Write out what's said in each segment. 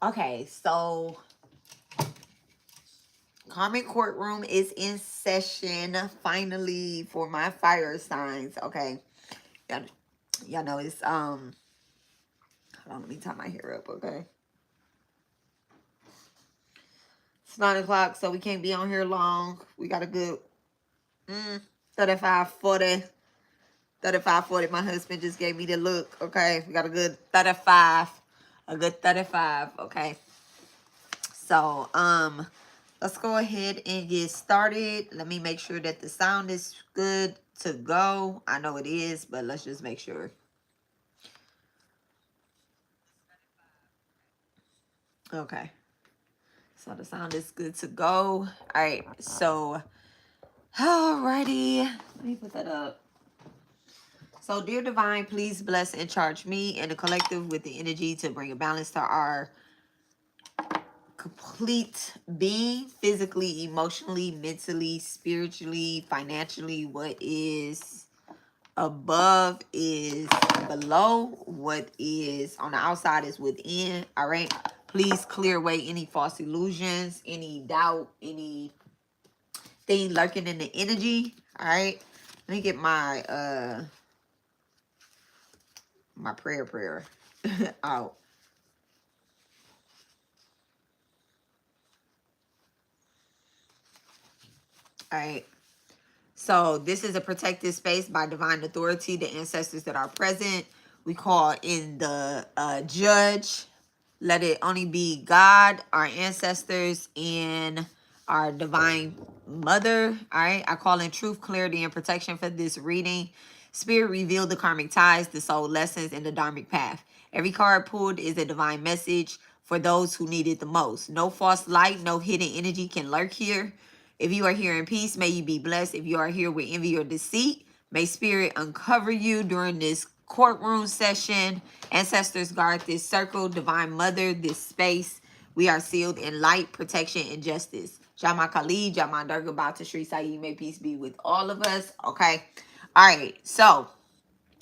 Okay, so Karmic Courtroom is in session finally for my fire signs. Okay. Y'all know it's hold on, let me tie my hair up, okay? It's 9 o'clock, so we can't be on here long. We got a good 35, 40. 35, 40. My husband just gave me the look, okay? We got a good 35. A good 35, okay? So, let's go ahead and get started. Let me make sure that the sound is good to go. I know it is, but let's just make sure. Okay. So the sound is good to go. All right. So, alrighty. Let me put that up. So, dear Divine, please bless and charge me and the collective with the energy to bring a balance to our complete being, physically, emotionally, mentally, spiritually, financially. What is above is below. What is on the outside is within. All right. Please clear away any false illusions, any doubt, any thing lurking in the energy. All right. Let me get my my prayer out. All right. So this is a protected space by divine authority, the ancestors that are present. We call in the judge. Let it only be God, our ancestors, and our divine mother. All right. I call in truth, clarity, and protection for this reading. Spirit revealed the karmic ties, the soul lessons, and the dharmic path. Every card pulled is a divine message for those who need it the most. No false light, no hidden energy can lurk here. If you are here in peace, may you be blessed. If you are here with envy or deceit, may spirit uncover you during this courtroom session. Ancestors guard this circle. Divine Mother, this space. We are sealed in light, protection, and justice. Jama Kali, Jama Durga, Bata Shri Sai, may peace be with all of us. Okay. All right. So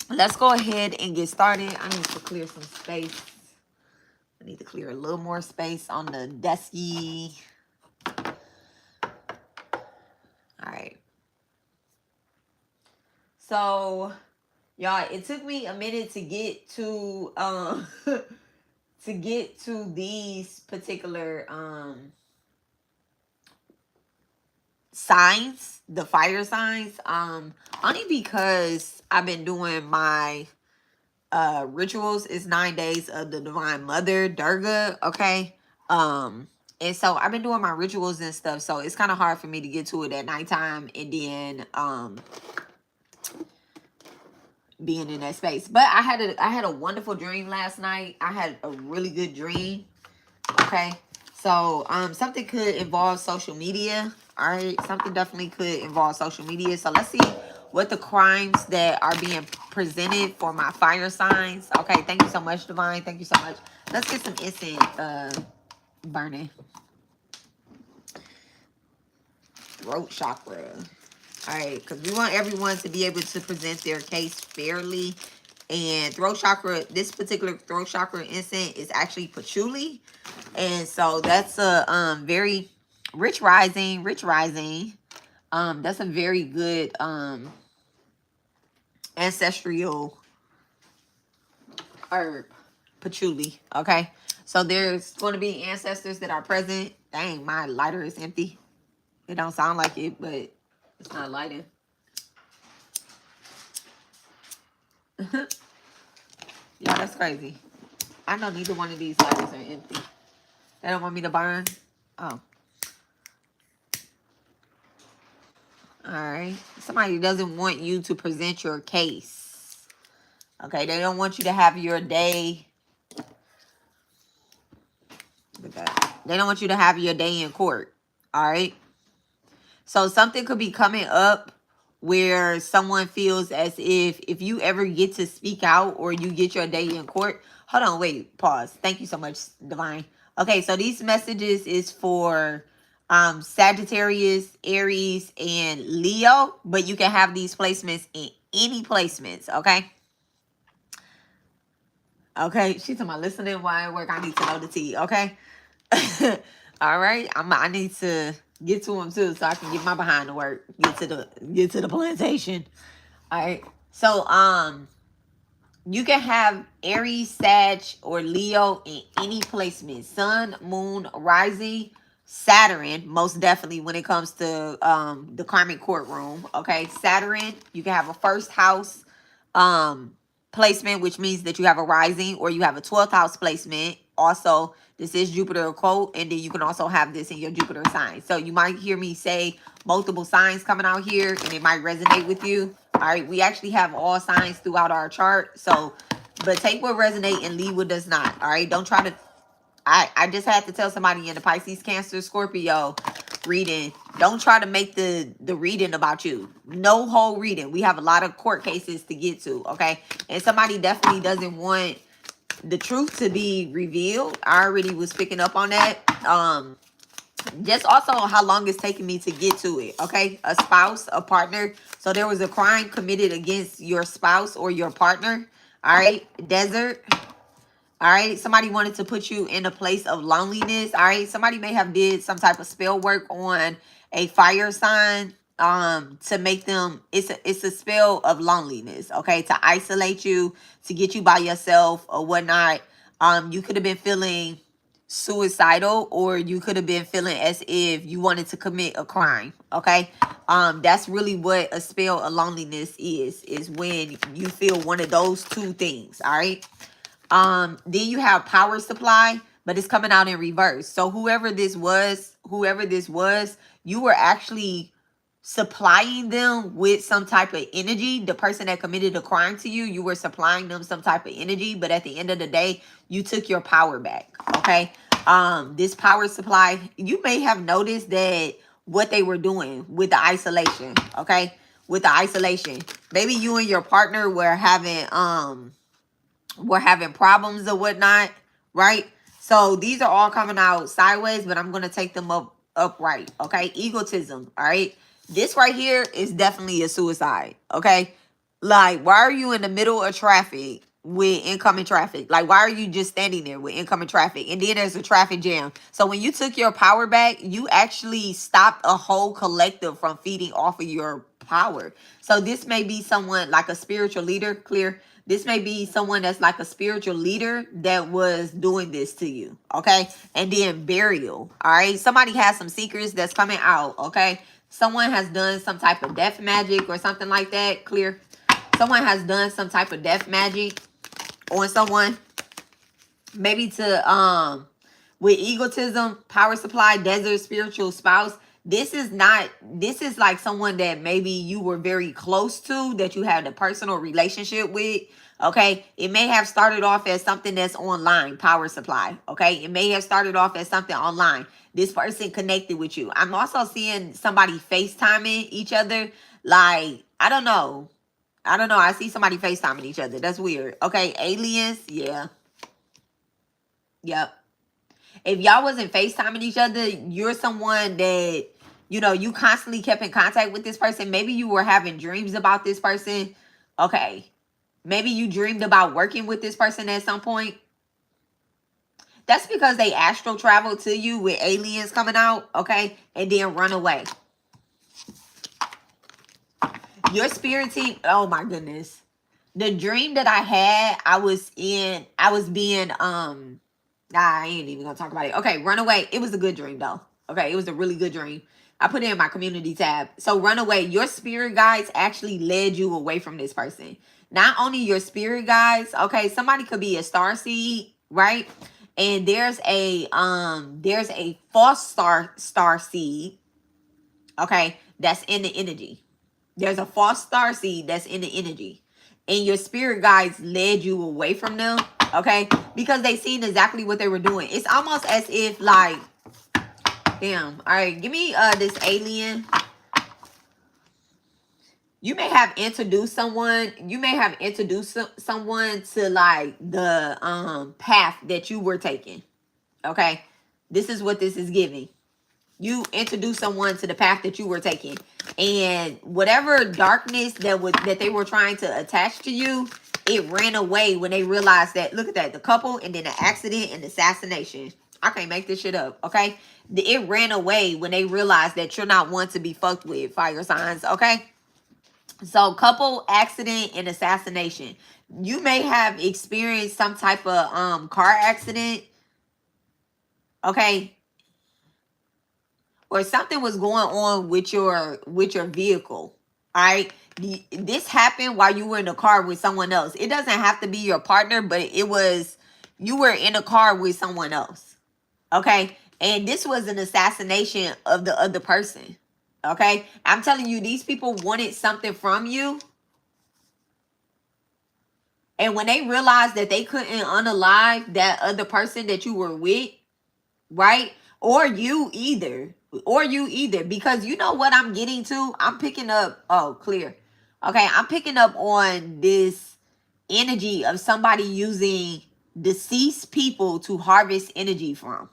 let's go ahead and get started. I need to clear some space. I need to clear a little more space on the desky. All right. So, y'all, it took me a minute to get to to get to these particular signs, the fire signs, only because I've been doing my rituals. Is 9 days of the Divine Mother Durga, okay? And so I've been doing my rituals and stuff, so it's kind of hard for me to get to it at nighttime and then being in that space. But I had a wonderful dream last night. I had a really good dream. Okay. So something could involve social media. All right. Something definitely could involve social media. So let's see what the crimes that are being presented for my fire signs. Okay. Thank you so much, Divine. Thank you so much. Let's get some incense burning. Throat chakra. All right, because we want everyone to be able to present their case fairly. And throat chakra, this particular throat chakra incense is actually patchouli. And so that's a very rich rising. That's a very good ancestral herb, patchouli. Okay. So there's going to be ancestors that are present. Dang, my lighter is empty. It don't sound like it, but it's not lighting. Yeah, that's crazy. I know neither one of these lighters are empty. They don't want me to burn. Oh. Alright. Somebody doesn't want you to present your case. Okay, they don't want you to have your day. Look at that. They don't want you to have your day in court. Alright. So something could be coming up where someone feels as if you ever get to speak out or you get your day in court. Hold on, wait, pause. Thank you so much, Divine. Okay, so these messages is for Sagittarius, Aries, and Leo, but you can have these placements in any placements, okay? Okay, she's talking about listening while I work. I need to know the tea. Okay. All right. I need to get to them too, so I can get my behind to work. Get to the plantation. All right. So you can have Aries, Sag, or Leo in any placement. Sun, Moon, Rising, Saturn, most definitely when it comes to the Karmic Courtroom. Okay, Saturn, you can have a first house placement, which means that you have a rising, or you have a 12th house placement. Also, this is Jupiter Occult, and then you can also have this in your Jupiter sign. So you might hear me say multiple signs coming out here, and it might resonate with you. All right, we actually have all signs throughout our chart. So, but take what resonate and leave what does not. All right, don't try to. I just had to tell somebody in the Pisces, Cancer, Scorpio reading, don't try to make the reading about you. No whole reading. We have a lot of court cases to get to, okay? And somebody definitely doesn't want the truth to be revealed. I already was picking up on that. Just also how long it's taking me to get to it, okay? A spouse, a partner. So there was a crime committed against your spouse or your partner, all right? Desert. All right, somebody wanted to put you in a place of loneliness. All right, somebody may have did some type of spell work on a fire sign to make them, it's a spell of loneliness, okay, to isolate you, to get you by yourself or whatnot. You could have been feeling suicidal, or you could have been feeling as if you wanted to commit a crime, okay? That's really what a spell of loneliness is when you feel one of those two things, all right? Then you have power supply, but it's coming out in reverse. So whoever this was, you were actually supplying them with some type of energy. The person that committed a crime to you, you were supplying them some type of energy, but at the end of the day, you took your power back, okay? This power supply, you may have noticed that what they were doing with the isolation, okay? With the isolation. Maybe you and your partner were having problems or whatnot, right? So these are all coming out sideways, but I'm going to take them upright, okay? Egotism, all right? This right here is definitely a suicide, okay? Like, why are you in the middle of traffic with incoming traffic? Like, why are you just standing there with incoming traffic? And then there's a traffic jam. So when you took your power back, you actually stopped a whole collective from feeding off of your power. So this may be someone like a spiritual leader, clear. This may be someone that's like a spiritual leader that was doing this to you, okay? And then burial, all right? Somebody has some secrets that's coming out, okay? Someone has done some type of death magic or something like that, clear? Someone has done some type of death magic on someone. Maybe to, with egotism, power supply, desert, spiritual spouse. This is like someone that maybe you were very close to, that you had a personal relationship with, okay? It may have started off as something that's online, power supply, okay? It may have started off as something online. This person connected with you. I'm also seeing somebody FaceTiming each other. Like, I don't know. I see somebody FaceTiming each other. That's weird. Okay, aliens, yeah. Yep. If y'all wasn't FaceTiming each other, you're someone that, you constantly kept in contact with this person. Maybe you were having dreams about this person. Okay. Maybe you dreamed about working with this person at some point. That's because they astral traveled to you with aliens coming out, okay? And then run away. Your spirit team, oh my goodness. The dream that I had, I was being, I ain't even gonna talk about it. Okay, Runaway. It was a good dream though. Okay, it was a really good dream. I put it in my community tab. So Runaway, your spirit guides actually led you away from this person. Not only your spirit guides, okay, somebody could be a star seed, right? And there's a false star seed, okay, that's in the energy. There's a false star seed that's in the energy. And your spirit guides led you away from them, okay? Because they seen exactly what they were doing. It's almost as if like, damn. All right, give me this alien. You may have introduced someone. You may have introduced someone to like the path that you were taking, okay? This is what this is giving. You introduced someone to the path that you were taking, and whatever darkness that they were trying to attach to you, it ran away when they realized that, look at that, the couple and then the accident and assassination. I can't make this shit up, okay? It ran away when they realized that you're not one to be fucked with, fire signs, okay? So couple, accident, and assassination. You may have experienced some type of car accident, okay? Or something was going on with your vehicle. All right. This happened while you were in the car with someone else. It doesn't have to be your partner, but it was, you were in a car with someone else. Okay. And this was an assassination of the other person. Okay. I'm telling you, these people wanted something from you. And when they realized that they couldn't unalive that other person that you were with, right? Or you either. Because you know what I'm getting to? I'm picking up, oh, clear. Okay, I'm picking up on this energy of somebody using deceased people to harvest energy from.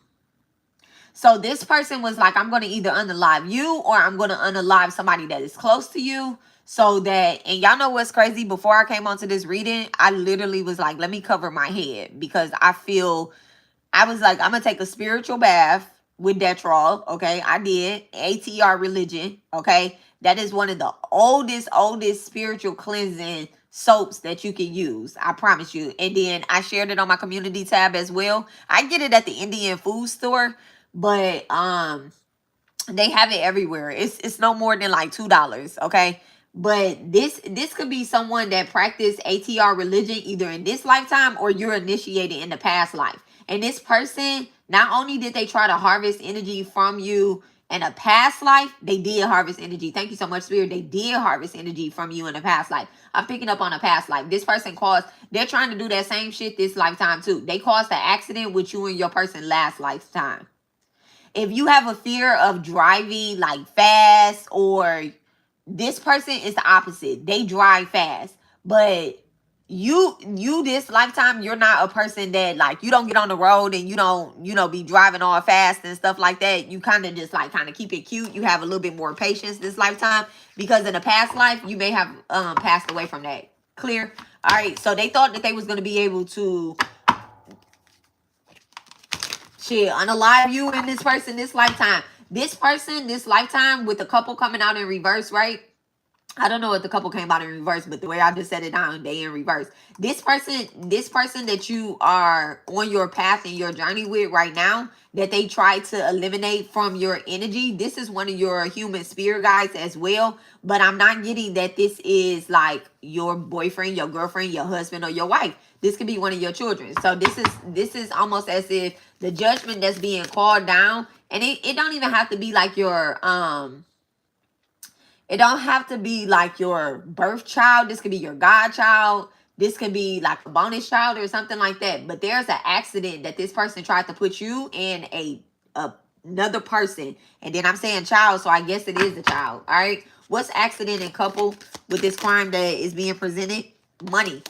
So this person was like, I'm going to either unalive you or I'm going to unalive somebody that is close to you. So that, and y'all know what's crazy? Before I came onto this reading, I literally was like, let me cover my head because I was like, I'm going to take a spiritual bath with Detrol. Okay, I did. ATR religion. Okay, that is one of the oldest spiritual cleansing soaps that you can use. I promise you. And then I shared it on my community tab as well. I get it at the Indian food store, but they have it everywhere. It's no more than like $2. Okay. But this could be someone that practiced ATR religion either in this lifetime or you're initiated in the past life. And this person, not only did they try to harvest energy from you in a past life, they did harvest energy. Thank you so much, Spirit. They did harvest energy from you in a past life. I'm picking up on a past life. This person they're trying to do that same shit this lifetime too. They caused an accident with you and your person last lifetime. If you have a fear of driving like fast, or this person is the opposite. They drive fast. But you this lifetime, you're not a person that like, you don't get on the road and you don't, be driving all fast and stuff like that. You kind of just like kind of keep it cute. You have a little bit more patience this lifetime because in a past life, you may have passed away from that. Clear? All right. So they thought that they was going to be able to unalive you and this person this lifetime. This person this lifetime with the couple coming out in reverse, right? I don't know if the couple came out in reverse, but the way I just said it down, they in reverse. This person that you are on your path and your journey with right now, that they try to eliminate from your energy, this is one of your human spirit guides as well. But I'm not getting that this is like your boyfriend, your girlfriend, your husband, or your wife. This could be one of your children. So this is almost as if the judgment that's being called down, and it don't even have to be like your it don't have to be like your birth child. This could be your godchild. This could be like a bonus child or something like that. But there's an accident that this person tried to put you in another person. And then I'm saying child, so I guess it is a child. All right. What's accident and couple with this crime that is being presented? Money.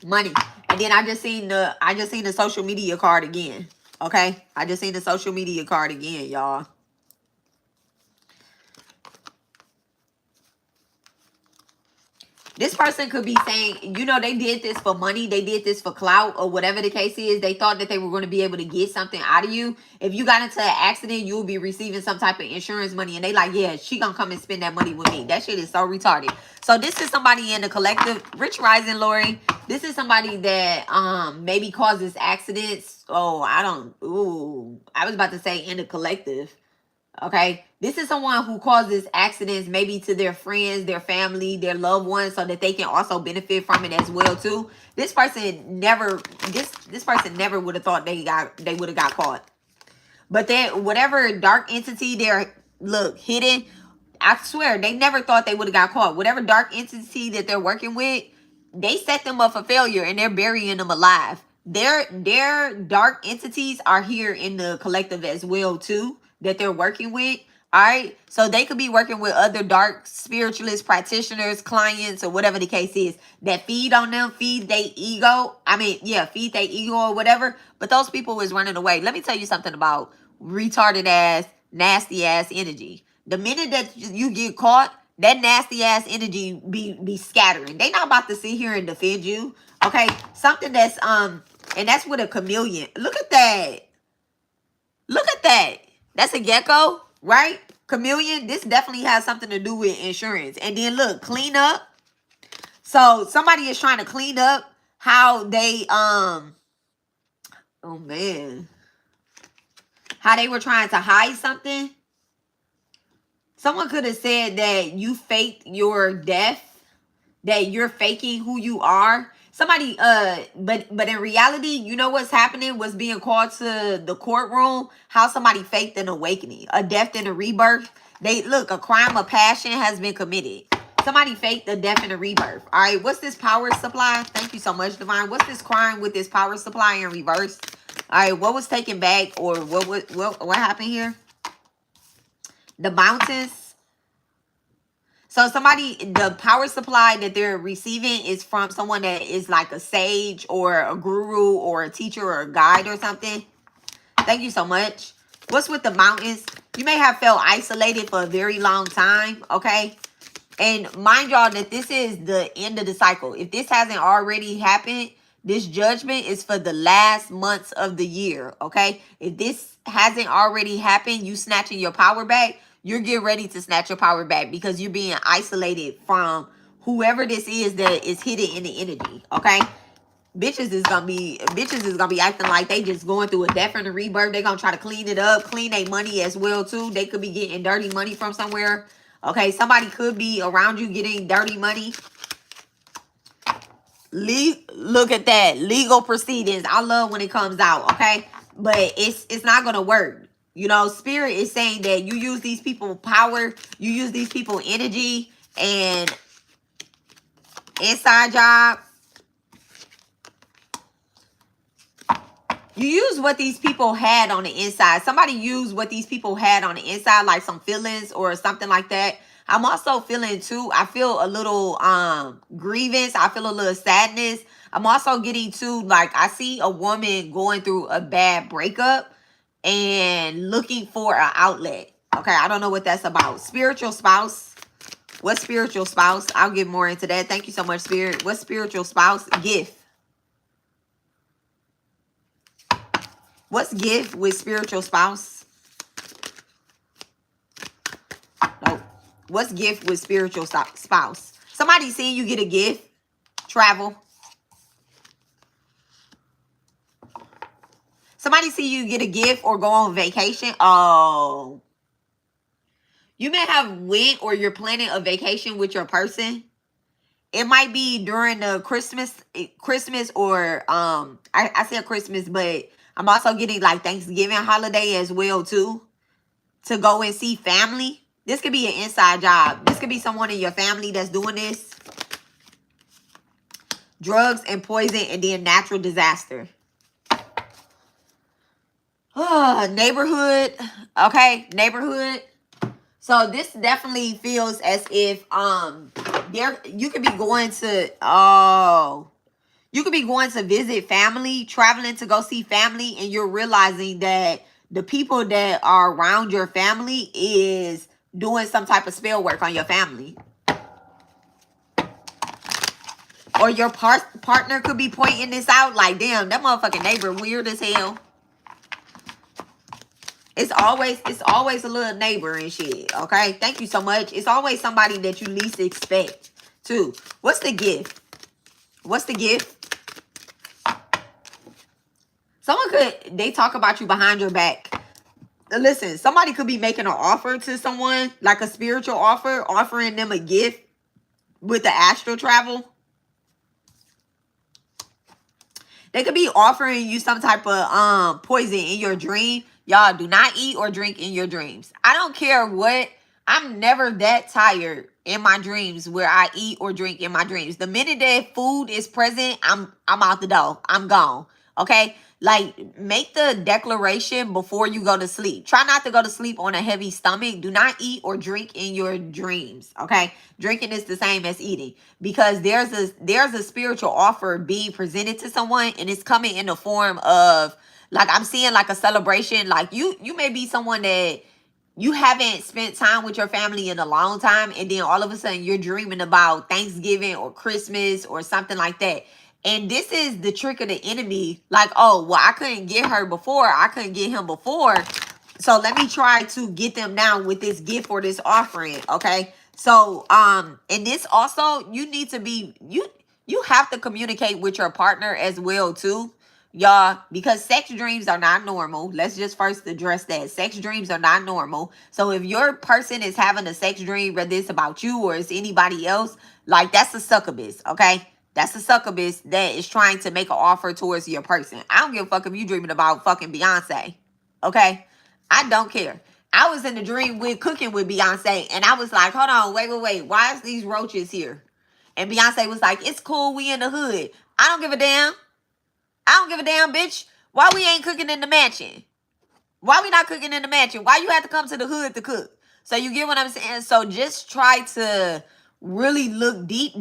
Money. And then I just seen the social media card again. Okay. I just seen the social media card again, y'all. This person could be saying, they did this for money. They did this for clout or whatever the case is. They thought that they were going to be able to get something out of you. If you got into an accident, you will be receiving some type of insurance money. And they like, yeah, she going to come and spend that money with me. That shit is so retarded. So this is somebody in the collective. Rich Rising, Lori. This is somebody that maybe causes accidents. Oh, I was about to say in the collective. Okay, this is someone who causes accidents maybe to their friends, their family, their loved ones, so that they can also benefit from it as well too. This person never would have thought they would have got caught. But then whatever dark entity they're hidden, I swear they never thought they would have got caught. Whatever dark entity that they're working with, they set them up for failure and they're burying them alive. Their dark entities are here in the collective as well too, that they're working with. All right. So they could be working with other dark spiritualist practitioners, clients, or whatever the case is, that feed on them, feed their ego. Feed their ego or whatever. But those people is running away. Let me tell you something about retarded ass, nasty ass energy. The minute that you get caught, That nasty ass energy be scattering. They not about to sit here and defend you. Okay. Something that's and that's with a chameleon. Look at that. Look at that. That's a gecko, right? Chameleon. This definitely has something to do with insurance. And then look, clean up. So somebody is trying to clean up how they oh man, how they were trying to hide something. Someone could have said that you faked your death, that you're faking who you are. Somebody but in reality, you know what's happening, what's being called to the courtroom, how somebody faked an awakening, a death and a rebirth. They look, a crime of passion has been committed. Somebody faked a death and a rebirth. All right, what's this power supply? Thank you so much, Divine. What's this crime with this power supply in reverse? All right, what was taken back, or what happened here? The mountains. So somebody, the power supply that they're receiving is from someone that is like a sage or a guru or a teacher or a guide or something. Thank you so much. What's with the mountains? You may have felt isolated for a very long time, okay? And mind y'all that this is the end of the cycle. If this hasn't already happened, this judgment is for the last months of the year, okay? If this hasn't already happened, you snatching your power back, you're getting ready to snatch your power back because you're being isolated from whoever this is that is hidden in the energy, okay? Bitches is gonna be acting like they just going through a death and a rebirth. They gonna try to clean it up, clean their money as well too. They could be getting dirty money from somewhere. Okay, somebody could be around you getting dirty money. Look at that. Legal proceedings. I love when it comes out, okay? But it's not gonna work. You know, spirit is saying that you use these people power, you use these people energy and inside job. You use what these people had on the inside. Somebody used what these people had on the inside, like some feelings or something like that. I'm also feeling too, I feel a little grievance. I feel a little sadness. I'm also getting to, like, I see a woman going through a bad breakup and looking for an outlet. Okay, I don't know what that's about. Spiritual spouse. What spiritual spouse? I'll get more into that. Thank you so much, Spirit. What spiritual spouse? Gift. What's gift with spiritual spouse? Nope. What's gift with spiritual spouse? Somebody seeing you get a gift. Travel. Somebody see you get a gift or go on vacation. Oh. You may have went or you're planning a vacation with your person. It might be during the Christmas or I said Christmas, but I'm also getting like Thanksgiving holiday as well too, to go and see family. This could be an inside job. This could be someone in your family that's doing this. Drugs and poison and then natural disaster. Neighborhood. Okay, neighborhood. So this definitely feels as if you could be going to you could be going to visit family, traveling to go see family, and you're realizing that the people that are around your family is doing some type of spell work on your family. Or your partner could be pointing this out like, damn, that motherfucking neighbor weird as hell. It's always a little neighbor and shit, okay? Thank you so much. It's always somebody that you least expect, too. What's the gift? What's the gift? They talk about you behind your back. Listen, somebody could be making an offer to someone, like a spiritual offer, offering them a gift with the astral travel. They could be offering you some type of poison in your dream. Y'all do not eat or drink in your dreams. I don't care what. I'm never that tired in my dreams where I eat or drink in my dreams. The minute that food is present, I'm out the door. I'm gone. Okay? Like, make the declaration before you go to sleep. Try not to go to sleep on a heavy stomach. Do not eat or drink in your dreams. Okay? Drinking is the same as eating, because there's a spiritual offer being presented to someone, and it's coming in the form of, like, I'm seeing like a celebration. Like you may be someone that you haven't spent time with your family in a long time, and then all of a sudden you're dreaming about Thanksgiving or Christmas or something like that. And this is the trick of the enemy. Like, oh, well, I couldn't get her before. I couldn't get him before. So let me try to get them now with this gift or this offering. Okay. So, and this also, you need to be, you have to communicate with your partner as well too, y'all, because sex dreams are not normal. Let's just first address that. Sex dreams are not normal. So if your person is having a sex dream, whether it's about you or it's anybody else, like, that's a succubus, okay? That's a succubus that is trying to make an offer towards your person. I don't give a fuck if you dreaming about fucking Beyonce, okay? I don't care. I was in the dream with cooking with Beyonce, and I was like, hold on, wait. Why is these roaches here? And Beyonce was like, it's cool, we in the hood. I don't give a damn. I don't give a damn, bitch. Why we ain't cooking in the mansion? Why we not cooking in the mansion? Why you have to come to the hood to cook? So you get what I'm saying? So just try to really look deep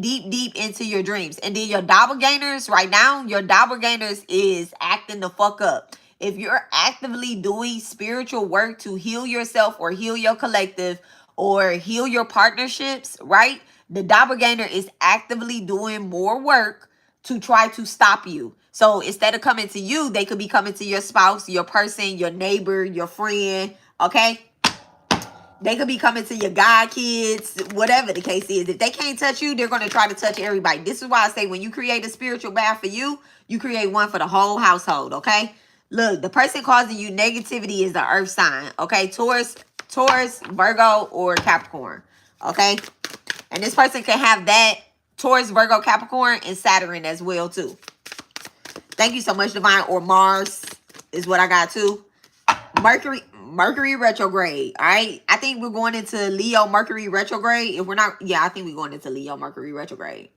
into your dreams. And then your doppelgangers, right now, your doppelgangers is acting the fuck up. If you're actively doing spiritual work to heal yourself or heal your collective or heal your partnerships, right? The doppelganger is actively doing more work to try to stop you. So instead of coming to you, they could be coming to your spouse, your person, your neighbor, your friend, okay? They could be coming to your god kids, whatever the case is. If they can't touch you, they're going to try to touch everybody. This is why I say when you create a spiritual bath for you, you create one for the whole household, okay? Look, the person causing you negativity is the earth sign, okay? Taurus, Virgo, or Capricorn, okay? And this person can have that Taurus, Virgo, Capricorn, and Saturn as well, too. Thank you so much, Divine. Or Mars is what I got, too. Mercury retrograde, all right? I think we're going into Leo Mercury retrograde. If we're not, yeah, I think we're going into Leo Mercury retrograde.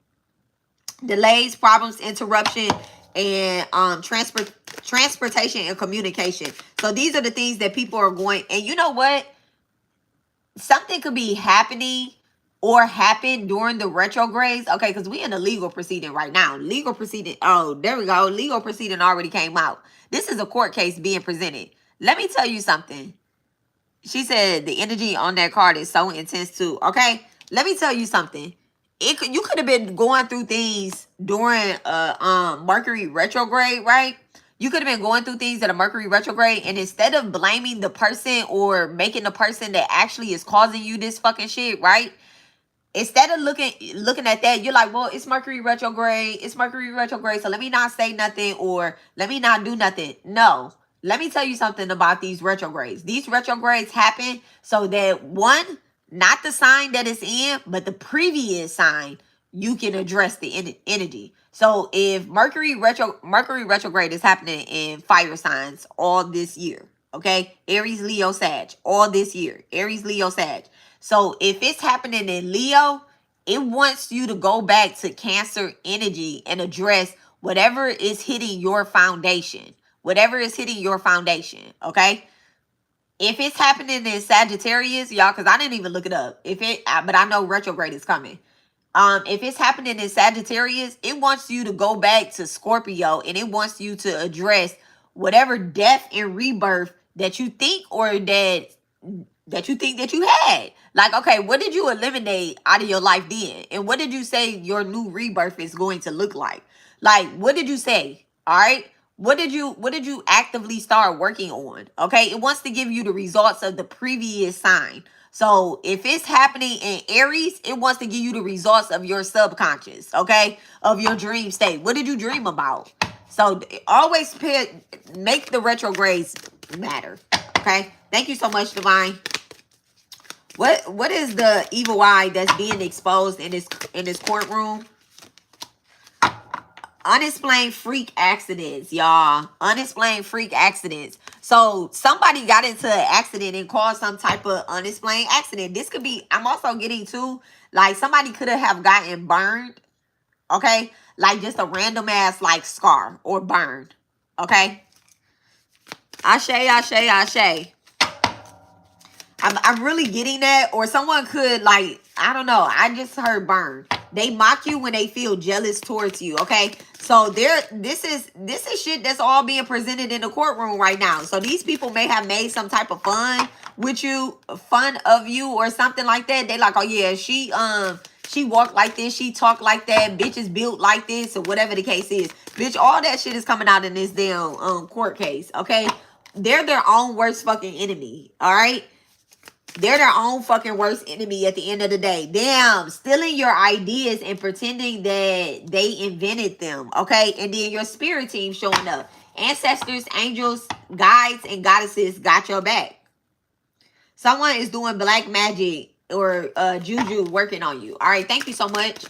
Delays, problems, interruption, and transportation and communication. So these are the things that people are going, and you know what? Something could be happening or happen during the retrogrades. Okay, because we in a legal proceeding right now. Legal proceeding. Oh, there we go. Legal proceeding already came out. This is a court case being presented. Let me tell you something. She said the energy on that card is so intense too. Okay, let me tell you something. You could have been going through things during Mercury retrograde, right? You could have been going through things at a Mercury retrograde, and instead of blaming the person or making the person that actually is causing you this fucking shit, right? Instead of looking at that, you're like, well, it's Mercury retrograde. It's Mercury retrograde, so let me not say nothing or let me not do nothing. No. Let me tell you something about these retrogrades. These retrogrades happen so that, one, not the sign that it's in, but the previous sign, you can address the energy. So if Mercury retrograde is happening in fire signs all this year, okay? Aries, Leo, Sag, all this year. Aries, Leo, Sag. So if it's happening in Leo, it wants you to go back to Cancer energy and address whatever is hitting your foundation. Whatever is hitting your foundation, okay? If it's happening in Sagittarius, y'all, because I didn't even look it up. But I know retrograde is coming. If it's happening in Sagittarius, it wants you to go back to Scorpio, and it wants you to address whatever death and rebirth that you think or that you think that you had. Like, okay, what did you eliminate out of your life then? And what did you say your new rebirth is going to look like? Like, what did you say? All right? What did you actively start working on? Okay? It wants to give you the results of the previous sign. So if it's happening in Aries, it wants to give you the results of your subconscious, okay? Of your dream state. What did you dream about? So always make the retrogrades matter, okay? Thank you so much, Divine. What is the evil eye that's being exposed in this courtroom? Unexplained freak accidents, y'all. Unexplained freak accidents. So somebody got into an accident and caused some type of unexplained accident. This could be, I'm also getting to, like, somebody could have gotten burned, okay? Like just a random ass, like, scar or burned, okay? Ashe, ashe, ashe. I'm really getting that. Or someone could, like, I don't know. I just heard burn. They mock you when they feel jealous towards you, okay? So this is shit that's all being presented in the courtroom right now. So these people may have made some type of fun with you, fun of you or something like that. They like, oh yeah, she walked like this, she talked like that, bitch is built like this, or whatever the case is. Bitch, all that shit is coming out in this damn court case, okay? They're their own worst fucking enemy, all right? They're their own fucking worst enemy at the end of the day. Damn, stealing your ideas and pretending that they invented them, okay? And then your spirit team showing up. Ancestors, angels, guides, and goddesses got your back. Someone is doing black magic or juju working on you. All right, thank you so much.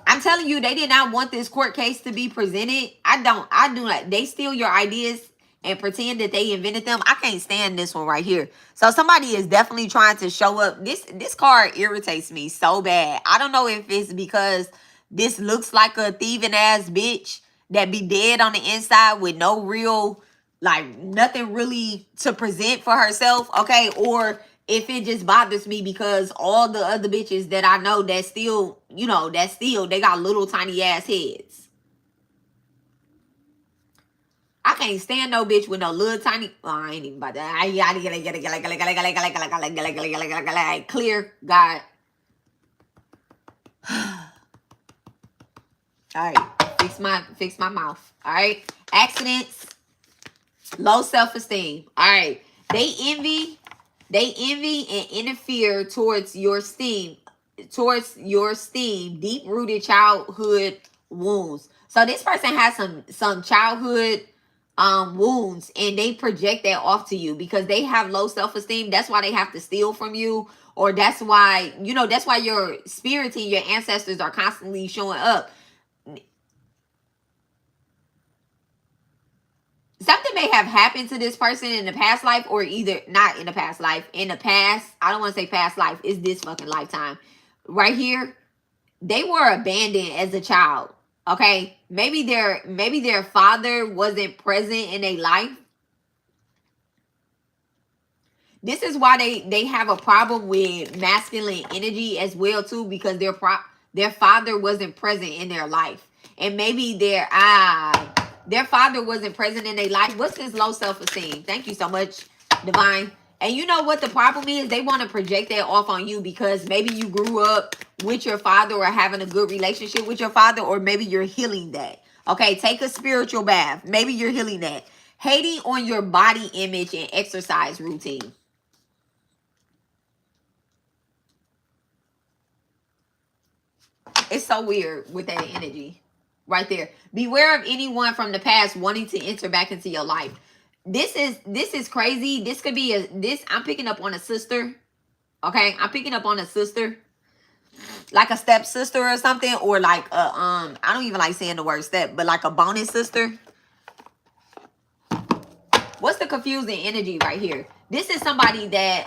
I'm telling you, they did not want this court case to be presented. I do not. They steal your ideas and pretend that they invented them. I can't stand this one right here. So somebody is definitely trying to show up. This card irritates me so bad. I don't know if it's because this looks like a thieving ass bitch that be dead on the inside with no real, like nothing really to present for herself, okay? Or if it just bothers me because all the other bitches that I know that still, you know, they got little tiny ass heads. I can't stand no bitch with no little tiny. Oh, I ain't even about that. Clear, God. All right, fix my mouth. All right, accidents, low self-esteem. All right, they envy and interfere towards your esteem, deep-rooted childhood wounds. So this person has some childhood wounds, and they project that off to you because they have low self-esteem. That's why they have to steal from you, or that's why, you know, that's why your spirit and your ancestors are constantly showing up. Something may have happened to this person in the past life, or either not in the past life, in the past. I don't want to say past life. It's this fucking lifetime right here. They were abandoned as a child. Okay, maybe their father wasn't present in their life. This is why they have a problem with masculine energy as well too, because their father wasn't present in their life, and maybe their father wasn't present in their life. What's this low self-esteem? Thank you so much, Divine. And you know what the problem is? They want to project that off on you because maybe you grew up with your father or having a good relationship with your father, or maybe you're healing that. Okay, take a spiritual bath. Maybe you're healing that. Hating on your body image and exercise routine. It's so weird with that energy right there. Beware of anyone from the past wanting to enter back into your life. This is crazy. This could be I'm picking up on a sister. Okay, I'm picking up on a sister, like a step sister or something, or like a I don't even like saying the word step, but like a bonus sister. What's the confusing energy right here? This is somebody that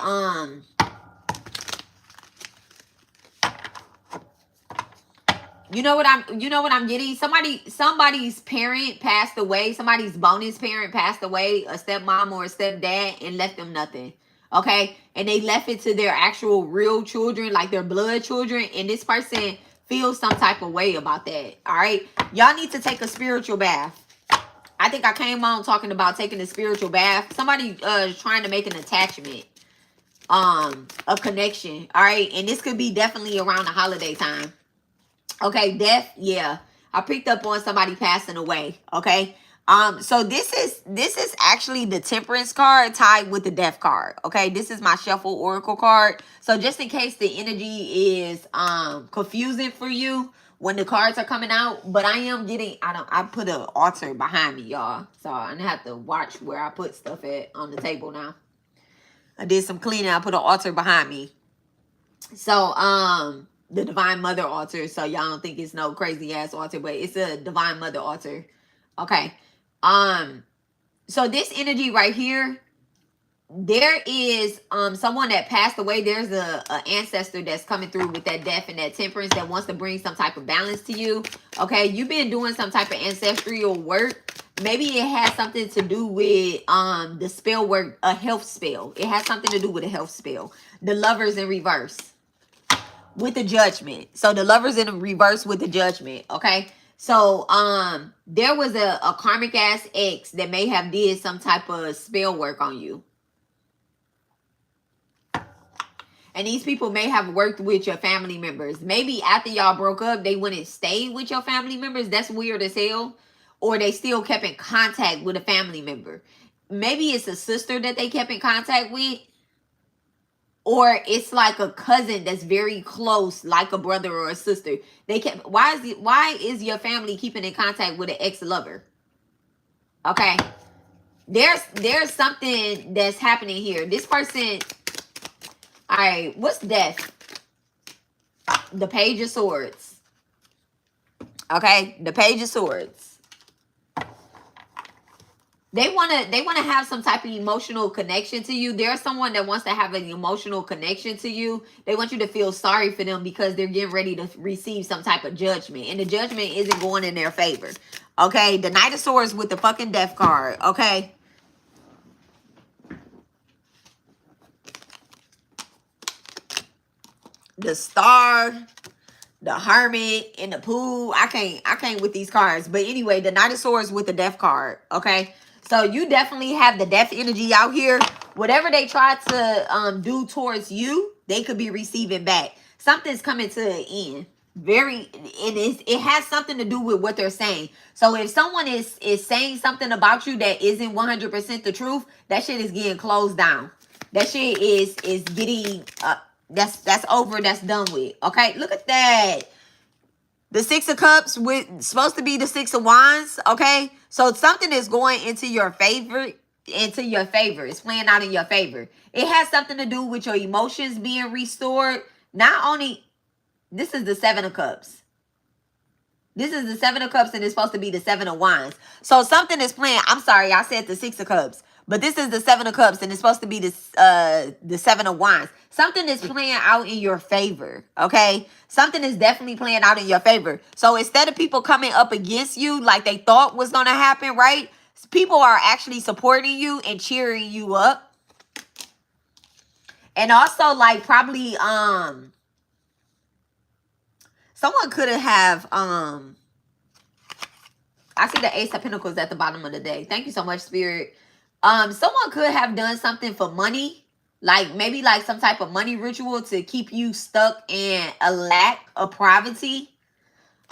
you know what I'm getting? Somebody's parent passed away. Somebody's bonus parent passed away, a stepmom or a stepdad, and left them nothing. Okay? And they left it to their actual real children, like their blood children. And this person feels some type of way about that. All right? Y'all need to take a spiritual bath. I think I came on talking about taking a spiritual bath. Somebody trying to make an attachment. A connection. All right? And this could be definitely around the holiday time. Okay, death, yeah. I picked up on somebody passing away, okay? So this is actually the Temperance card tied with the Death card, okay? This is my Shuffle Oracle card. So just in case the energy is confusing for you when the cards are coming out, but I am getting, I put an altar behind me, y'all. So I'm gonna have to watch where I put stuff at on the table now. I did some cleaning, I put an altar behind me. So, the Divine Mother altar, so y'all don't think it's no crazy ass altar, but it's a Divine Mother altar. Okay. So this energy right here, there is someone that passed away. There's a ancestor that's coming through with that death and that temperance that wants to bring some type of balance to you. Okay, you've been doing some type of ancestral work. Maybe it has something to do with the spell work, a health spell. It has something to do with a health spell. The Lovers in reverse. with the Judgment. So the Lovers in reverse with the Judgment. Okay. So there was a karmic ass ex that may have did some type of spell work on you. And these people may have worked with your family members. Maybe after y'all broke up, they wouldn't stay with your family members. That's weird as hell. Or they still kept in contact with a family member. Maybe it's a sister that they kept in contact with. Or it's like a cousin that's very close, like a brother or a sister. They kept. Why is your family keeping in contact with an ex-lover? Okay. There's something that's happening here. This person. All right, what's death? The Page of Swords. Okay, the Page of Swords. They wanna have some type of emotional connection to you. There's someone that wants to have an emotional connection to you. They want you to feel sorry for them because they're getting ready to receive some type of judgment, and the judgment isn't going in their favor. Okay, the Knight of Swords with the fucking Death card. Okay. The Star, the Hermit, and the Pool. I can't with these cards. But anyway, the Knight of Swords with the Death card. Okay. So you definitely have the death energy out here. Whatever they try to do towards you, they could be receiving back. Something's coming to an end. It has something to do with what they're saying. So if someone is saying something about you that isn't 100% the truth, that shit is getting closed down. That shit is getting that's over, that's done with. Okay, look at that. The Six of Cups with supposed to be the Six of Wands. Okay, so something is going into your favor. It's playing out in your favor. It has something to do with your emotions being restored. Not only, this is the Seven of Cups. This is the Seven of Cups, and it's supposed to be the Seven of Wands. So something is playing. I'm sorry, I said the Six of Cups. But this is the Seven of Cups, and it's supposed to be the Seven of Wands. Something is playing out in your favor, okay? Something is definitely playing out in your favor. So instead of people coming up against you like they thought was going to happen, right? People are actually supporting you and cheering you up. And also, like, probably, someone could have, I see the Ace of Pentacles at the bottom of the deck. Thank you so much, Spirit. Someone could have done something for money, like maybe like some type of money ritual to keep you stuck in a lack of poverty.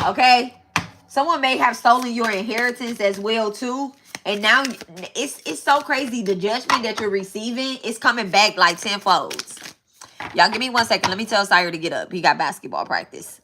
Okay, someone may have stolen your inheritance as well too, and now it's so crazy. The judgment that you're receiving is coming back like tenfold. Y'all give me 1 second. Let me tell Sire to get up. He got basketball practice.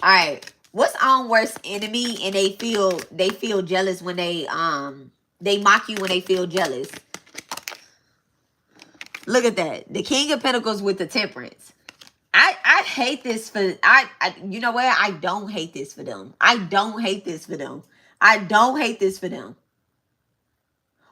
All right. What's on worst enemy and they feel jealous when they mock you when they feel jealous. Look at that. The King of Pentacles with the Temperance. I hate this for you know what? I don't hate this for them. I don't hate this for them. I don't hate this for them.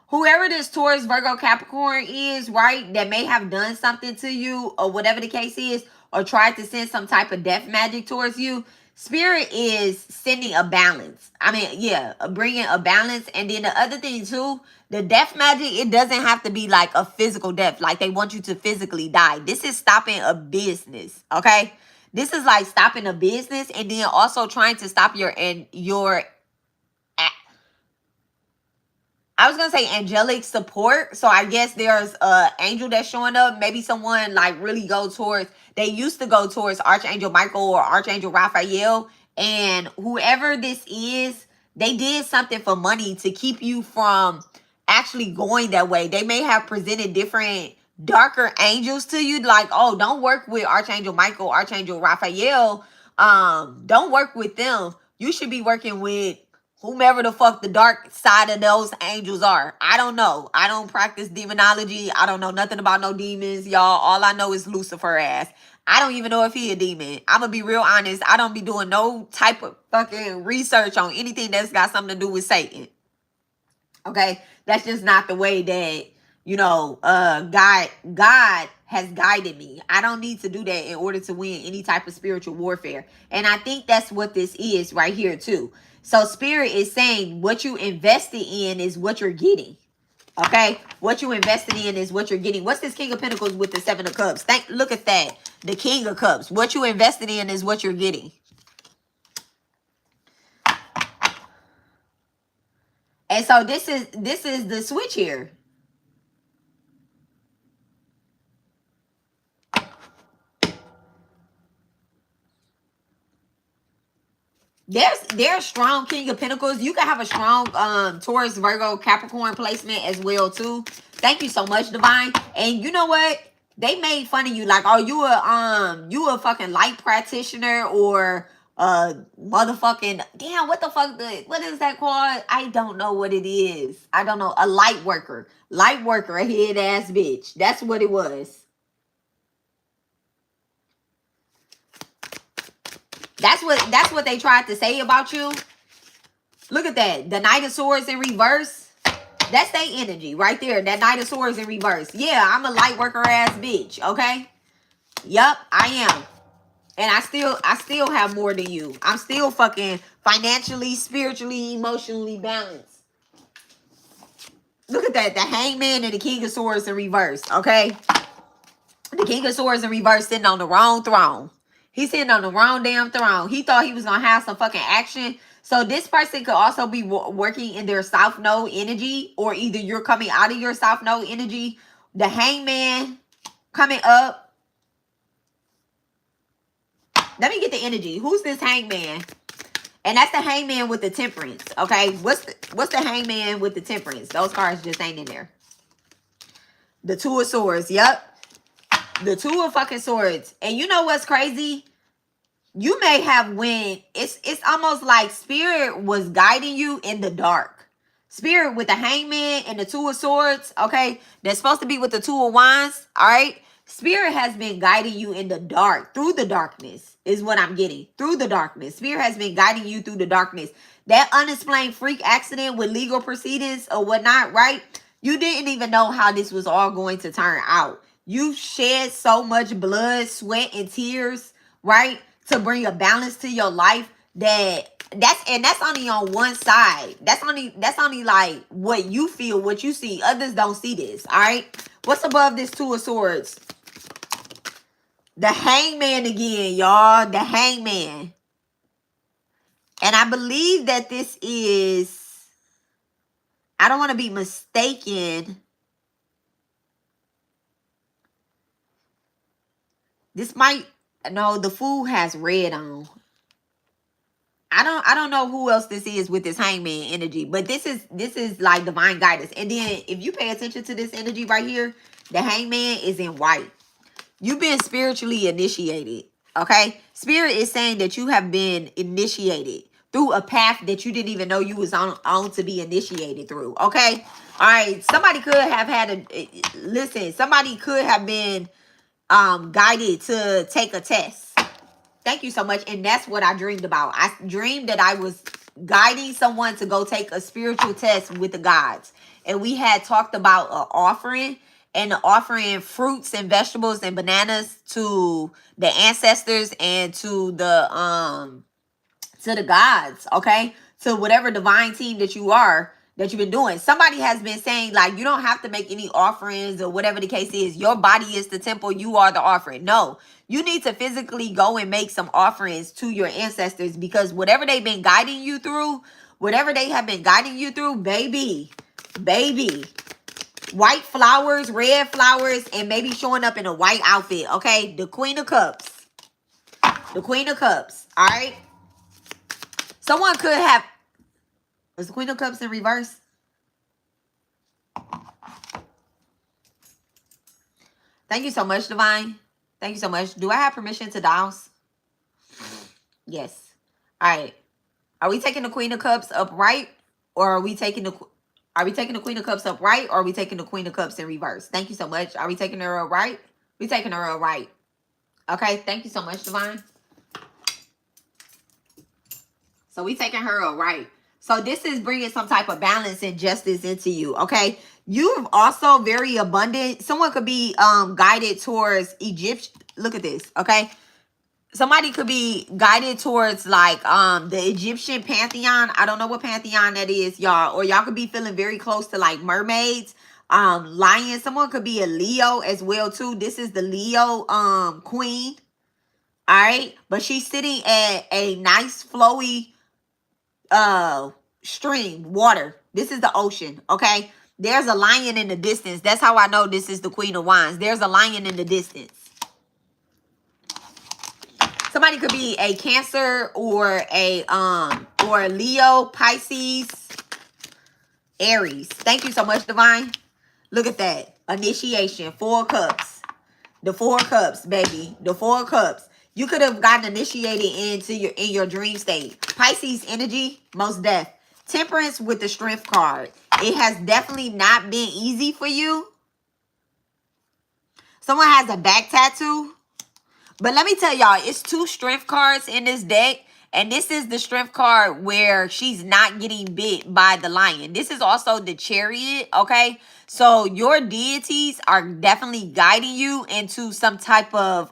Whoever this Taurus, Virgo, Capricorn is, right, that may have done something to you or whatever the case is, or tried to send some type of death magic towards you, Spirit is sending a balance. I mean, yeah, bringing a balance. And then the other thing too, the death magic, it doesn't have to be like a physical death. Like they want you to physically die. This is stopping a business, okay? This is like stopping a business and then also trying to stop your I was going to say angelic support. So I guess there's an angel that's showing up. Maybe someone like really go towards, they used to go towards Archangel Michael or Archangel Raphael. And whoever this is, they did something for money to keep you from actually going that way. They may have presented different darker angels to you. Like, oh, don't work with Archangel Michael, Archangel Raphael. Don't work with them. You should be working with whomever the fuck the dark side of those angels are. I don't know. I don't practice demonology. I don't know nothing about no demons, y'all. All I know is Lucifer ass. I don't even know if he a demon. I'm going to be real honest. I don't be doing no type of fucking research on anything that's got something to do with Satan. Okay? That's just not the way that, you know, God has guided me. I don't need to do that in order to win any type of spiritual warfare. And I think that's what this is right here too. So spirit is saying what you invested in is what you're getting. Okay, what you invested in is what you're getting. What's this King of Pentacles with the Seven of Cups? Look at that. The King of Cups. What you invested in is what you're getting. And so this is the switch here. There's strong King of Pentacles. You can have a strong Taurus, Virgo, Capricorn placement as well too. Thank you so much, Divine. And you know what? They made fun of you like, oh, you a fucking light practitioner or motherfucking damn, what the fuck what is that called? I don't know what it is. I don't know. A light worker. Light worker, a head ass bitch. That's what it was. That's what they tried to say about you. Look at that. The Knight of Swords in reverse. That's their energy right there. That Knight of Swords in reverse. Yeah, I'm a light worker ass bitch. Okay. Yup, I am. And I still have more than you. I'm still fucking financially, spiritually, emotionally balanced. Look at that. The Hangman and the King of Swords in reverse. Okay. The King of Swords in reverse sitting on the wrong throne. He's sitting on the wrong damn throne. He thought he was going to have some fucking action. So this person could also be working in their South Node energy, or either you're coming out of your South Node energy. The Hangman coming up. Let me get the energy. Who's this Hangman? And that's the Hangman with the Temperance. Okay. What's the Hangman with the Temperance? Those cards just ain't in there. The Two of Swords. Yep. The Two of fucking Swords. And you know what's crazy? You may have went. It's almost like Spirit was guiding you in the dark. Spirit with the Hangman and the Two of Swords. Okay. That's supposed to be with the Two of Wands. All right. Spirit has been guiding you in the dark. Through the darkness is what I'm getting. Through the darkness. Spirit has been guiding you through the darkness. That unexplained freak accident with legal proceedings or whatnot, right? You didn't even know how this was all going to turn out. You shed so much blood, sweat, and tears, right? To bring a balance to your life that's only on one side. That's only like what you feel, what you see. Others don't see this, all right? What's above this Two of Swords? The Hangman again, y'all. The Hangman. And I believe that this is, I don't want to be mistaken. This might, no, the Fool has red on. I don't know who else this is with this Hangman energy, but this is like divine guidance. And then if you pay attention to this energy right here, the Hangman is in white. You've been spiritually initiated. Okay. Spirit is saying that you have been initiated through a path that you didn't even know you was on to be initiated through. Okay. All right. Somebody could have had listen, somebody could have been guided to take a test. Thank you so much. And that's what I dreamed about. I dreamed that I was guiding someone to go take a spiritual test with the gods. And we had talked about an offering, and offering fruits and vegetables and bananas to the ancestors and to the gods, okay? To whatever divine team that you are, that you've been doing. Somebody has been saying, like, you don't have to make any offerings or whatever the case is. Your body is the temple. You are the offering. No, you need to physically go and make some offerings to your ancestors, because whatever they've been guiding you through, whatever they have been guiding you through, baby, white flowers, red flowers, and maybe showing up in a white outfit, okay? The Queen of Cups. The Queen of Cups, all right? Someone could have... Is the Queen of Cups in reverse? Thank you so much, Divine. Thank you so much. Do I have permission to douse? Yes. All right. Are we taking the Queen of Cups upright? Or are we taking the Queen of Cups upright? Or are we taking the Queen of Cups in reverse? Thank you so much. Are we taking her upright? We taking her upright. Okay. Thank you so much, Divine. So we taking her upright. So this is bringing some type of balance and justice into you, okay? You're also very abundant. Someone could be guided towards Egypt. Look at this, okay? Somebody could be guided towards like the Egyptian pantheon. I don't know what pantheon that is, y'all. Or y'all could be feeling very close to like mermaids, lions. Someone could be a Leo as well too. This is the Leo queen. All right, but she's sitting at a nice flowy stream, water. This is the ocean, okay? There's a lion in the distance. That's how I know this is the Queen of Wands. There's a lion in the distance. Somebody could be a Cancer or a Leo, Pisces, Aries. Thank you so much, Divine. Look at that. Initiation, 4 cups. The 4 cups, baby. The 4 cups. You could have gotten initiated into your dream state. Pisces energy, most death. Temperance with the Strength card. It has definitely not been easy for you. Someone has a back tattoo. But let me tell y'all, it's 2 Strength cards in this deck. And this is the Strength card where she's not getting bit by the lion. This is also the Chariot, okay? So your deities are definitely guiding you into some type of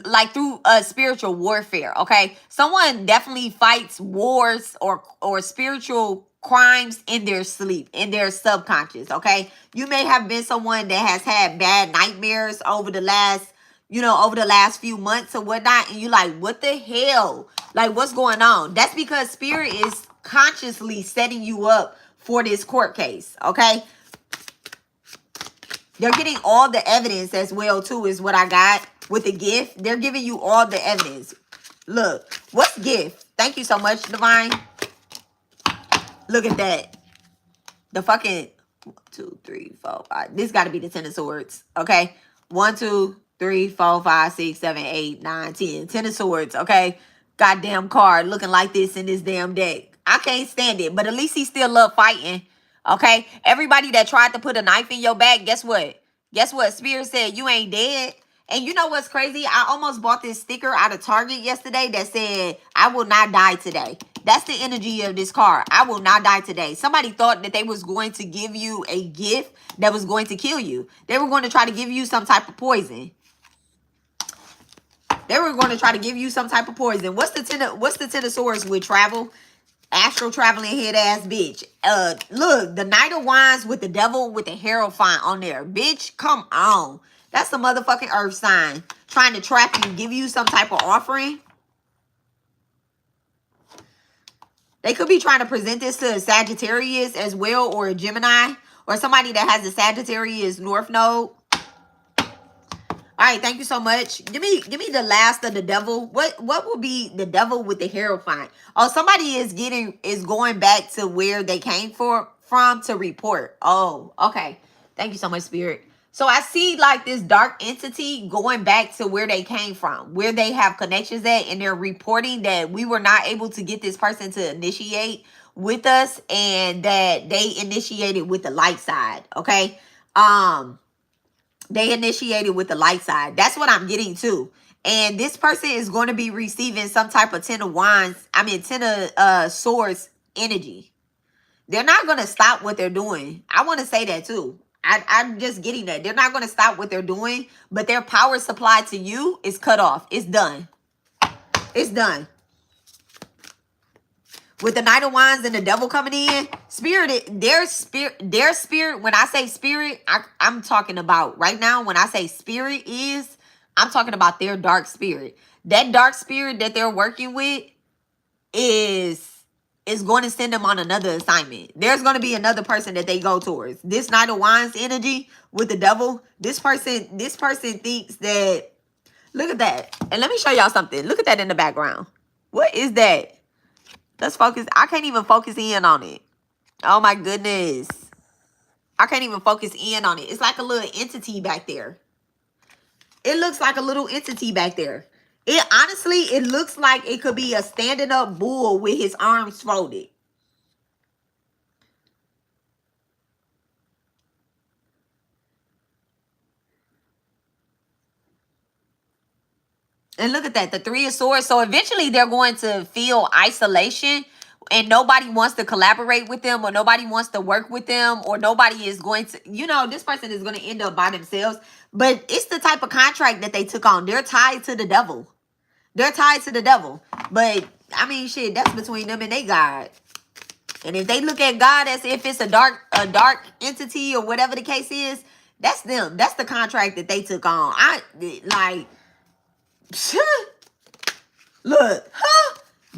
like through spiritual warfare, okay? Someone definitely fights wars or spiritual crimes in their sleep, in their subconscious, okay? You may have been someone that has had bad nightmares over the last, over the last few months or whatnot, and you're like, what the hell? Like, what's going on? That's because spirit is consciously setting you up for this court case, okay? They're getting all the evidence as well, too, is what I got with the gift. They're giving you all the evidence. Look, what's gift? Thank you so much, Divine. Look at that. The fucking 1, 2, 3, 4, 5. This got to be the 10 of swords, okay? 1, 2, 3, 4, 5, 6, 7, 8, 9, 10. 10 of swords, okay? Goddamn card looking like this in this damn deck. I can't stand it, but at least he still love fighting, okay? Everybody that tried to put a knife in your back, guess what? Guess what? Spirit said you ain't dead. And you know what's crazy? I almost bought this sticker out of Target yesterday that said, I will not die today. That's the energy of this card. I will not die today. Somebody thought that they was going to give you a gift that was going to kill you. They were going to try to give you some type of poison. They were going to try to give you some type of poison. What's the ten of swords with travel? Astral traveling head ass bitch. Look, the Knight of Wands with the devil with the Hierophant on there. Bitch, come on. That's the motherfucking earth sign trying to trap you, give you some type of offering. They could be trying to present this to a Sagittarius as well, or a Gemini, or somebody that has a Sagittarius North Node. All right, thank you so much. Give me the last of the devil. What will be the devil with the Hierophant? Oh, somebody is going back to where they came from to report. Oh, okay. Thank you so much, Spirit. So I see like this dark entity going back to where they came from, where they have connections at, and they're reporting that we were not able to get this person to initiate with us, and that they initiated with the light side. Okay. They initiated with the light side. That's what I'm getting to. And this person is going to be receiving some type of 10 of swords energy. They're not going to stop what they're doing. I want to say that too. I'm just getting that. They're not going to stop what they're doing, but their power supply to you is cut off. It's done. It's done. With the Knight of Wands and the devil coming in, their spirit, when I say spirit, I'm talking about right now, when I say spirit I'm talking about their dark spirit. That dark spirit that they're working with is going to send them on another assignment. There's going to be another person that they go towards. This Knight of Wands energy with the devil, this person thinks that, look at that. And let me show y'all something. Look at that in the background. What is that? Let's focus. I can't even focus in on it. Oh my goodness. I can't even focus in on it. It's like a little entity back there. It looks like a little entity back there. It looks like it could be a standing up bull with his arms folded. And look at that, the 3 of swords. So eventually they're going to feel isolation. and nobody wants to collaborate with them, or nobody wants to work with them, or nobody is going to, you know, this person is going to end up by themselves. But it's the type of contract that they took on. They're tied to the devil. They're tied to the devil. But I mean, shit, that's between them and they God. And if they look at God as if it's a dark entity or whatever the case is, that's them. That's the contract that they took on. Look,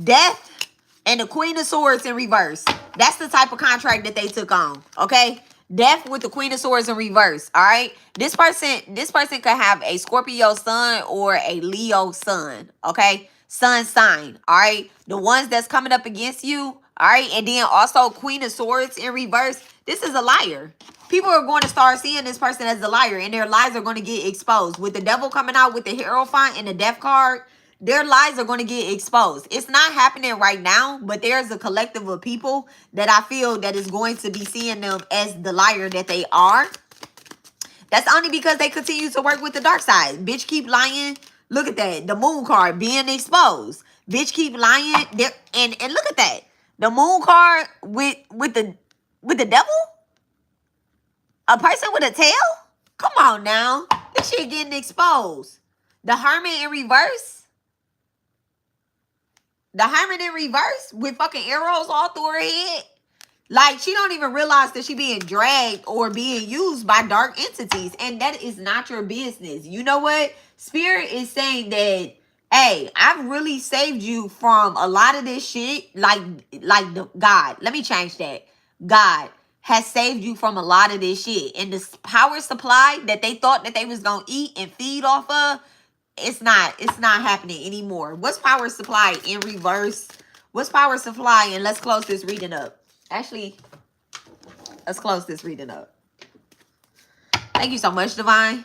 death and the Queen of Swords in reverse. That's the type of contract that they took on. Okay, death with the Queen of Swords in reverse. All right, this person could have a Scorpio sun or a Leo sun. Okay, sun sign. All right, the ones that's coming up against you. All right, and then also Queen of Swords in reverse. This is a liar. People are going to start seeing this person as a liar, and their lies are going to get exposed. With the devil coming out with the Hierophant and the death card, their lies are going to get exposed. It's not happening right now, but there's a collective of people that I feel that is going to be seeing them as the liar that they are. That's only because they continue to work with the dark side. Bitch, keep lying. Look at that. The moon card being exposed. Bitch, keep lying. And look at that. The moon card with the devil? A person with a tail? Come on now. This shit getting exposed. The Hermit in reverse. The Hermit in reverse with fucking arrows all through her head. Like, she don't even realize that she being dragged or being used by dark entities. And that is not your business. You know what? Spirit is saying that, hey, I've really saved you from a lot of this shit. Like God. Let me change that. God has saved you from a lot of this shit. And this power supply that they thought that they was going to eat and feed off of, it's not happening anymore. What's power supply in reverse? What's power supply? And let's close this reading up. Actually, let's close this reading up. Thank you so much, Divine.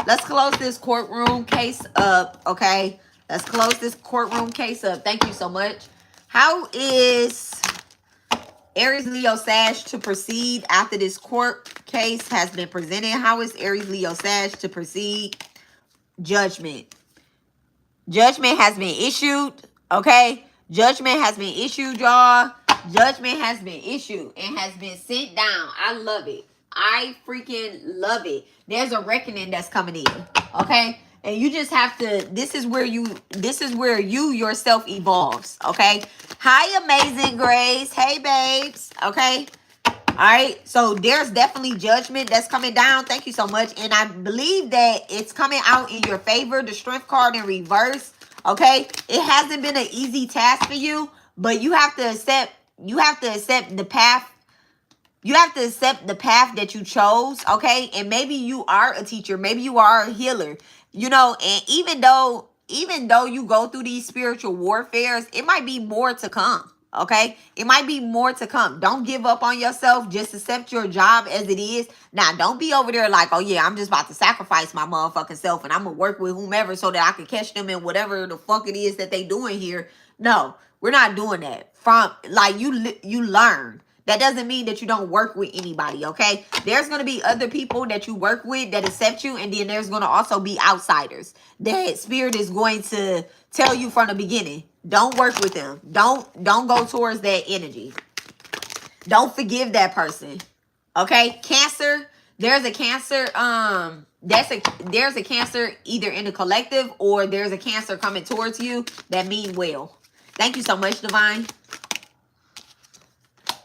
Let's close this courtroom case up, okay? Let's close this courtroom case up. Thank you so much. How is Aries, Leo, Sag to proceed after this court case has been presented? How is Aries, Leo, Sag to proceed? Judgment. Judgment has been issued, okay? Judgment has been issued, y'all. Judgment has been issued and has been sent down. I love it. I freaking love it. There's a reckoning that's coming in, okay? And you just have to, this is where you yourself evolves, okay? Hi, Amazing Grace. Hey, babes, okay? All right, so there's definitely judgment that's coming down. Thank you so much. And I believe that it's coming out in your favor. The Strength card in reverse, okay? It hasn't been an easy task for you, but you have to accept the path. You have to accept the path that you chose, okay? And maybe you are a teacher. Maybe you are a healer, you know? And even though you go through these spiritual warfares, it might be more to come, okay? It might be more to come. Don't give up on yourself. Just accept your job as it is. Now, don't be over there like, oh, yeah, I'm just about to sacrifice my motherfucking self and I'm going to work with whomever so that I can catch them in whatever the fuck it is that they doing here. No, we're not doing that. From, like, you learn. That doesn't mean that you don't work with anybody, okay? There's going to be other people that you work with that accept you, and then there's going to also be outsiders that Spirit is going to tell you from the beginning. Don't work with them. Don't go towards that energy. Don't forgive that person, okay? Cancer, there's a Cancer, there's a Cancer either in the collective or there's a Cancer coming towards you that mean well. Thank you so much, Divine.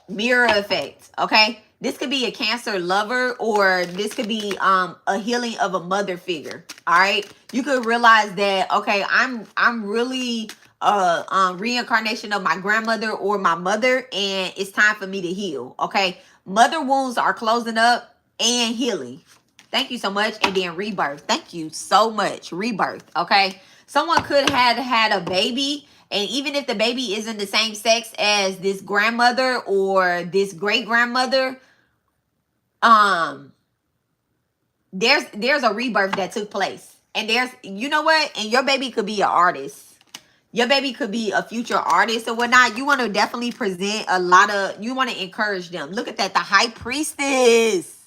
Mirror effect, okay? This could be a Cancer lover, or this could be a healing of a mother figure. All right, you could realize that, okay, I'm really reincarnation of my grandmother or my mother, and it's time for me to heal. Okay, mother wounds are closing up and healing. Thank you so much. And then rebirth. Thank you so much. Rebirth. Okay, someone could have had a baby. And even if the baby isn't the same sex as this grandmother or this great grandmother, there's a rebirth that took place. And there's, you know what? And your baby could be an artist. Your baby could be a future artist or whatnot. You want to definitely present a lot of, you want to encourage them. Look at that. The High Priestess.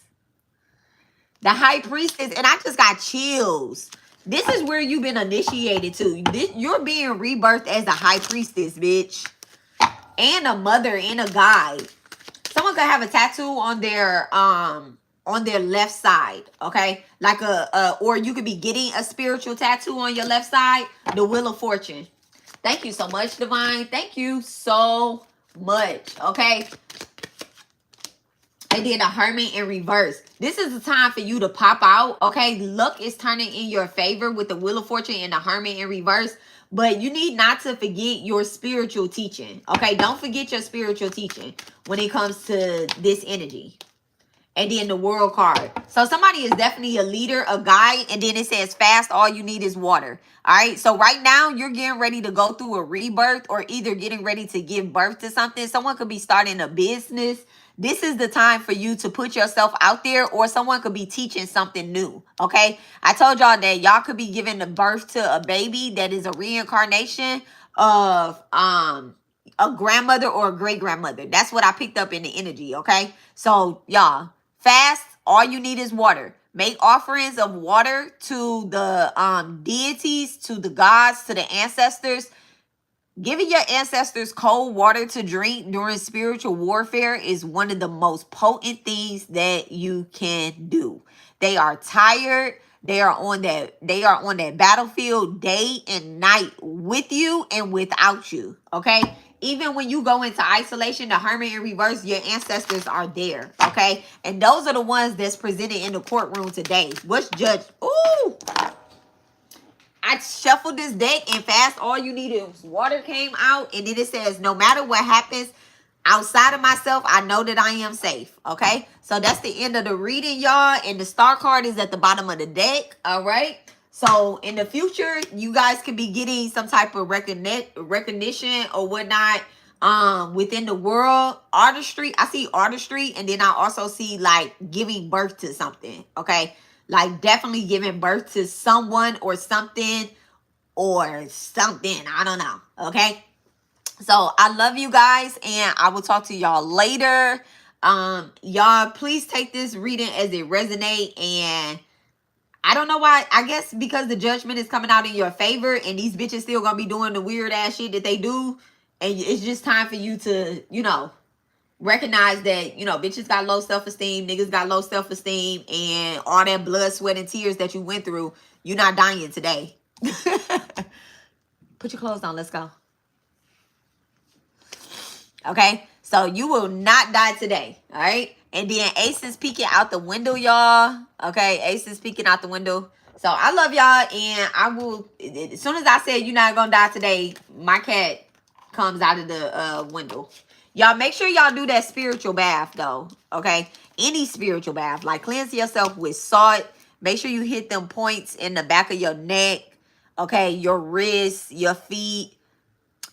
The High Priestess. And I just got chills. This is where you've been initiated to. You're being rebirthed as a High Priestess, bitch. and a mother and a guide. Someone could have a tattoo on their left side, okay? Like or you could be getting a spiritual tattoo on your left side, the Wheel of Fortune. Thank you so much, Divine. Thank you so much, okay? And then a Hermit in reverse. This is the time for you to pop out, okay? Luck is turning in your favor with the Wheel of Fortune and the Hermit in reverse. But you need not to forget your spiritual teaching, okay? Don't forget your spiritual teaching when it comes to this energy. And then the World card. So somebody is definitely a leader, a guide. And then it says fast, all you need is water. All right. So right now you're getting ready to go through a rebirth or either getting ready to give birth to something. Someone could be starting a business. This is the time for you to put yourself out there, or someone could be teaching something new. Okay. I told y'all that y'all could be giving the birth to a baby that is a reincarnation of a grandmother or a great grandmother. That's what I picked up in the energy. Okay. So y'all, fast, all you need is water. Make offerings of water to the deities, to the gods, to the ancestors. Giving your ancestors cold water to drink during spiritual warfare is one of the most potent things that you can do. They are tired. They are on that battlefield day and night with you and without you. Okay? Even when you go into isolation, the Hermit in reverse, your ancestors are there. Okay? And those are the ones that's presented in the courtroom today. What's judge? Ooh! I shuffled this deck and fast, all you need is water came out. And then it says, no matter what happens outside of myself, I know that I am safe. Okay. So that's the end of the reading, y'all. And the star card is at the bottom of the deck. All right. So in the future, you guys could be getting some type of recognition or whatnot within the world. Artistry. I see artistry. And then I also see like giving birth to something. Okay. Like definitely giving birth to someone or something or something. I don't know. Okay. So I love you guys and I will talk to y'all later. Y'all please take this reading as it resonate. And I don't know why. I guess because the judgment is coming out in your favor and these bitches still gonna be doing the weird ass shit that they do. And it's just time for you to, you know, recognize that, you know, bitches got low self-esteem, niggas got low self-esteem, and all that blood, sweat, and tears that you went through, you're not dying today. Put your clothes on. Let's go. Okay? So you will not die today. All right? And then Ace is peeking out the window, y'all. Okay? Ace is peeking out the window. So I love y'all, and I will, as soon as I said you're not going to die today, my cat comes out of the window. Y'all make sure y'all do that spiritual bath though, okay? Any spiritual bath. Like cleanse yourself with salt. Make sure you hit them points in the back of your neck, okay? Your wrists, your feet.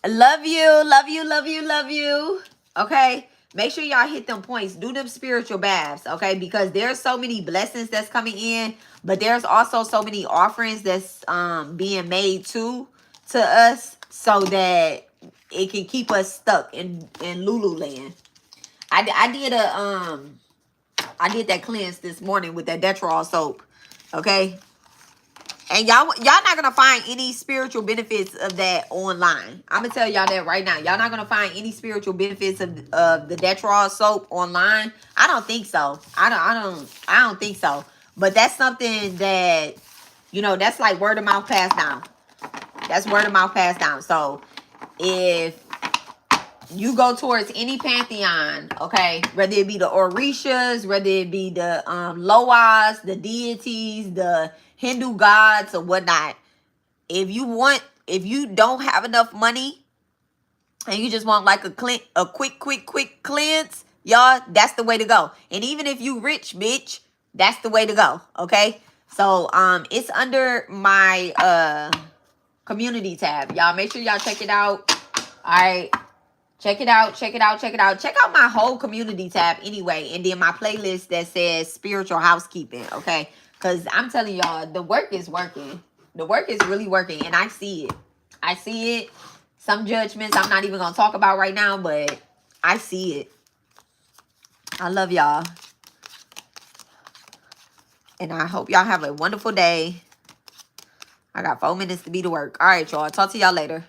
Love you, love you, love you, love you, okay? Make sure y'all hit them points. Do them spiritual baths, okay? Because there's so many blessings that's coming in, but there's also so many offerings that's being made to us so that it can keep us stuck in Lululand. I did that cleanse this morning with that Detrol soap. Okay. And y'all not gonna find any spiritual benefits of that online. I'm gonna tell y'all that right now. Y'all not gonna find any spiritual benefits of the Detrol soap online. I don't think so. I don't think so. But that's something that, you know, that's like word of mouth passed down. That's word of mouth passed down. So if you go towards any pantheon, okay, whether it be the Orishas, whether it be the Loas, the deities, the Hindu gods or whatnot, if you don't have enough money and you just want like a quick cleanse, y'all, that's the way to go. And even if you rich, bitch, that's the way to go, okay? So it's under my community tab. Y'all make sure y'all check it out. All right. Check it out. Check it out. Check it out. Check out my whole community tab anyway. And then my playlist that says spiritual housekeeping. Okay. Because I'm telling y'all, the work is working. The work is really working. And I see it. I see it. Some judgments I'm not even going to talk about right now. But I see it. I love y'all. And I hope y'all have a wonderful day. I got 4 minutes to be to work. All right, y'all. Talk to y'all later.